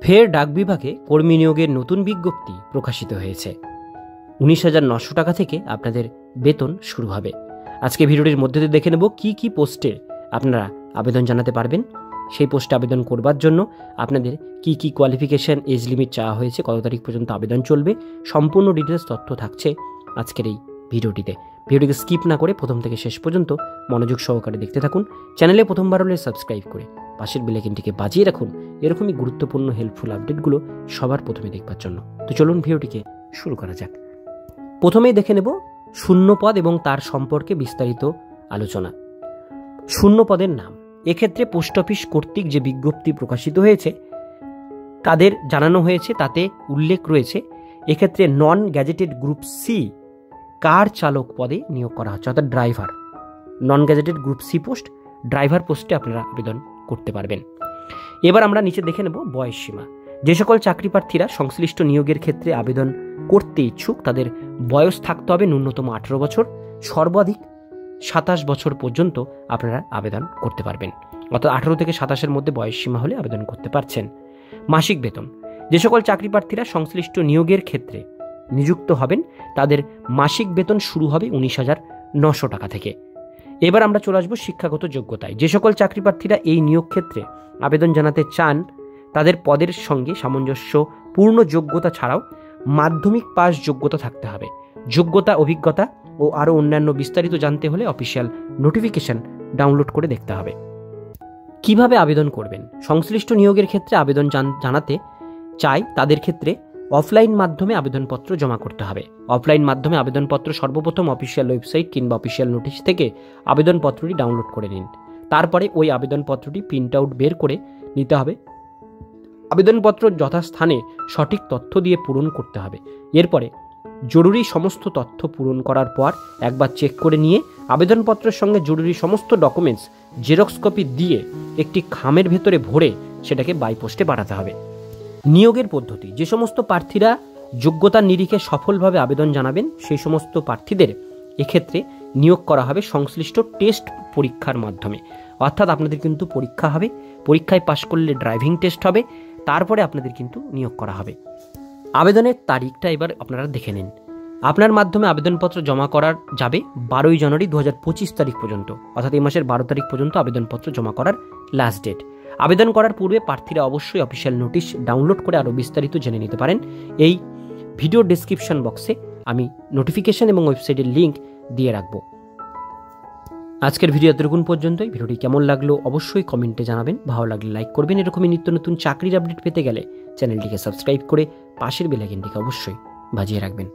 ফের ডাক বিভাগে কর্মী নিয়োগের নতুন বিজ্ঞপ্তি প্রকাশিত হয়েছে। 19,900 টাকা থেকে আপনাদের বেতন শুরু হবে। আজকে ভিডিওটির মধ্যে দিয়ে দেখে নেব কি কি পোস্টে আপনারা আবেদন জানাতে পারবেন, সেই পোস্টে আবেদন করবার জন্য আপনাদের কি কি কোয়ালিফিকেশন, এজ লিমিট চাওয়া হয়েছে, কত তারিখ পর্যন্ত আবেদন চলবে, সম্পূর্ণ ডিটেলস তথ্য থাকছে আজকের এই ভিডিওটিতে। ভিডিওটিকে স্কিপ না করে প্রথম থেকে শেষ পর্যন্ত মনোযোগ সহকারে দেখতে থাকুন। চ্যানেলে প্রথমবার হলে সাবস্ক্রাইব করে পাশের বেল আইকনটিকে বাজিয়ে রাখুন এরকমই গুরুত্বপূর্ণ হেল্পফুল আপডেটগুলো সবার প্রথমে দেখবার জন্য। তো চলুন ভিডিওটিকে শুরু করা যাক। প্রথমেই দেখে নেব শূন্য পদ এবং তার সম্পর্কে বিস্তারিত আলোচনা। শূন্য পদের নাম, এক্ষেত্রে পোস্ট অফিস কর্তৃক যে বিজ্ঞপ্তি প্রকাশিত হয়েছে তাদের জানানো হয়েছে, তাতে উল্লেখ রয়েছে এক্ষেত্রে non gazetted group C car চালক পদে নিয়োগ করা হচ্ছে, অর্থাৎ driver. Non gazetted group C post, driver পোস্টে আপনারা আবেদন করতে পারবেন। এবার আমরা নিচে দেখে নেব বয়স সীমা। যে সকল চাকরি প্রার্থীরা সংশ্লিষ্ট নিয়োগের ক্ষেত্রে আবেদন করতে ইচ্ছুক তাদের বয়স থাকতে হবে ন্যূনতম 18 বছর, সর্বাধিক 27 বছর পর্যন্ত আপনারা আবেদন করতে পারবেন, অর্থাৎ 18 থেকে 27-এর মধ্যে বয়স সীমা হলে আবেদন করতে পারছেন। মাসিক বেতন, যে সকল চাকরি প্রার্থীরা সংশ্লিষ্ট নিয়োগের ক্ষেত্রে নিযুক্ত হবেন তাদের মাসিক বেতন শুরু হবে 19,900 টাকা থেকে। এবার আমরা চলে আসবো শিক্ষাগত যোগ্যতায়। যে সকল চাকরি প্রার্থীরা এই নিয়োগ ক্ষেত্রে আবেদন জানাতে চান তাদের পদের সঙ্গে সামঞ্জস্যপূর্ণ যোগ্যতা ছাড়াও মাধ্যমিক পাস যোগ্যতা থাকতে হবে। যোগ্যতা, অভিজ্ঞতা ও আরও অন্যান্য বিস্তারিত জানতে হলে অফিসিয়াল নোটিফিকেশন ডাউনলোড করে দেখতে হবে। কিভাবে আবেদন করবেন? সংশ্লিষ্ট নিয়োগের ক্ষেত্রে আবেদন জানাতে চাই তাদের ক্ষেত্রে অফলাইন মাধ্যমে আবেদনপত্র জমা করতে হবে। অফলাইন মাধ্যমে আবেদনপত্র সর্বপ্রথম অফিসিয়াল ওয়েবসাইট কিংবা অফিসিয়াল নোটিশ থেকে আবেদনপত্রটি ডাউনলোড করে নিন। তারপরে ওই আবেদনপত্রটি প্রিন্ট আউট বের করে নিতে হবে। আবেদনপত্র যথাস্থানে সঠিক তথ্য দিয়ে পূরণ করতে হবে। এরপরে জরুরি সমস্ত তথ্য পূরণ করার পর একবার চেক করে নিয়ে আবেদনপত্রের সঙ্গে জরুরি সমস্ত ডকুমেন্টস জেরক্স কপি দিয়ে একটি খামের ভেতরে ভরে সেটাকে বাই পোস্টে পাঠাতে হবে। নিয়োগের পদ্ধতি, যে সমস্ত প্রার্থীরা যোগ্যতার নিরিখে সফলভাবে আবেদন জানাবেন সেই সমস্ত প্রার্থীদের এক্ষেত্রে নিয়োগ করা হবে সংশ্লিষ্ট টেস্ট পরীক্ষার মাধ্যমে, অর্থাৎ আপনাদের কিন্তু পরীক্ষা হবে, পরীক্ষায় পাশ করলে ড্রাইভিং টেস্ট হবে, তারপরে আপনাদের কিন্তু নিয়োগ করা হবে। আবেদনের তারিখটা এবার আপনারা দেখে নিন। আপনার মাধ্যমে আবেদনপত্র জমা করা যাবে 12ই জানুয়ারি 2025 তারিখ পর্যন্ত, অর্থাৎ এই মাসের 12 তারিখ পর্যন্ত আবেদনপত্র জমা করার লাস্ট ডেট। আবেদন করার পূর্বে প্রার্থীরা অবশ্যই অফিসিয়াল নোটিশ ডাউনলোড করে আরও বিস্তারিত জেনে নিতে পারেন। এই ভিডিও ডেসক্রিপশন বক্সে আমি নোটিফিকেশন এবং ওয়েবসাইটের লিঙ্ক দিয়ে রাখবো। আজকের ভিডিও এতটুকুন পর্যন্তই। ভিডিওটি কেমন লাগলো অবশ্যই কমেন্টে জানাবেন, ভালো লাগলে লাইক করবেন। এরকমই নিত্য নতুন চাকরির আপডেট পেতে গেলে চ্যানেলটিকে সাবস্ক্রাইব করে পাশের বেল আইকনটিকে অবশ্যই বাজিয়ে রাখবেন।